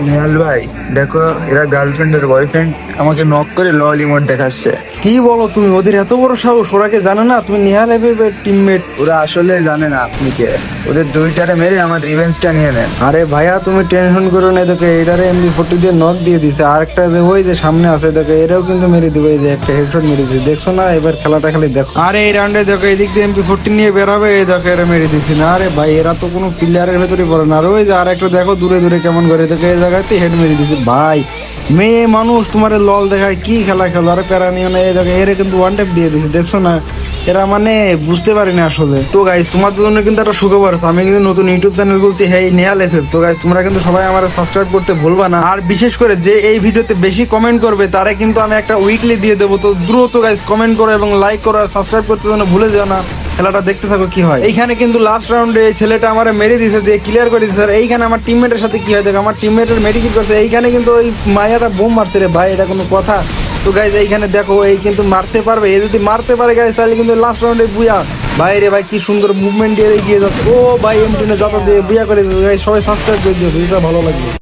নেহাল ভাই, দেখো এরা গার্লফ্রেন্ড আর বয়ফ্রেন্ড আমাকে নক করে লল ইমোট দেখাচ্ছে। কি বলো তুমি? ওদের এত বড় সাহস! ওরা কে জানে না তুমি নেহাল এফএফের টিমমেট? ওরা আসলে জানে না আপনি কে। ওদের দুইটারে মেরে আমার রিভেঞ্জটা নিয়ে নেন। আরে ভাইয়া, তুমি টেনশন করো না। দেখো এটারে এমবি40 দিয়ে নক দিয়ে দিছে। আরেকটা যে ওই যে সামনে আছে, দেখো এরাও কিন্তু মেরে দিবে। এই যে একটা হেডশট মেরে দিছে, দেখছো না? এবার খেলাটা খালি দেখো। আরে এই রাউন্ডে দেখো এদিক দিয়ে এমবি40 নিয়ে বেরাবে, এই দেখো এরা মেরে দিছে না। আরে ভাই, এরা তো কোনো প্লেয়ারের ভেতরে পড়ে না। আর ওই যে আরেকটা দেখো দূরে দূরে কেমন করে, দেখো এই জায়গাতে হেড মেরে দিছে। ভাই, মেয়ে মানুষ তোমার লল দেখায় কি খেলা খেলো? আরে প্যারা নিও না। এই দেখো এরা কিন্তু ওয়ান ট্যাপ দিয়ে দিছে, দেখছো না? এরা মানে বুঝতে পারি না আসলে। তো গাইস, তোমাদের জন্য কিন্তু একটা সুখবর আছে। আমি কিন্তু নতুন ইউটিউব চ্যানেল বলছি, হ্যাঁ নেহাল এফএফ। তো গাইস, তোমরা কিন্তু সবাই আমার সাবস্ক্রাইব করতে ভুলবা না। আর বিশেষ করে যে এই ভিডিওতে বেশি কমেন্ট করবে তারা কিন্তু আমি একটা উইকলি দিয়ে দেবো। তো দ্রুত গাইস কমেন্ট করো এবং লাইক করো আর সাবস্ক্রাইব করতে যেন ভুলে যাও না। খেলাটা দেখতে থাকো কি হয়। এইখানে কিন্তু লাস্ট রাউন্ডে এই ছেলেটা আমার মেরে দিয়েছে, দিয়ে ক্লিয়ার করে দিয়েছে। আর এইখানে আমার টিমমেটের সাথে কি হয় দেখো, আমার টিমমেটের মেডিকেট করছে। এইখানে কিন্তু ওই মায়াটা বোম মারছে রে ভাই, এটা কোনো কথা? তো গাইজ এইখানে দেখো এই কিন্তু মারতে পারবে। এ যদি মারতে পারে গাইজ, তাহলে কিন্তু লাস্ট রাউন্ডে বুয়া। ভাই রে ভাই, কি সুন্দর মুভমেন্ট দিয়ে এগিয়ে যাচ্ছে। ও ভাই, এমটিনে যাতা দিয়ে বুয়া করে দিয়েছে। সবাই সাবস্ক্রাইব করে দিও, ভিডিওটা ভালো লাগবে।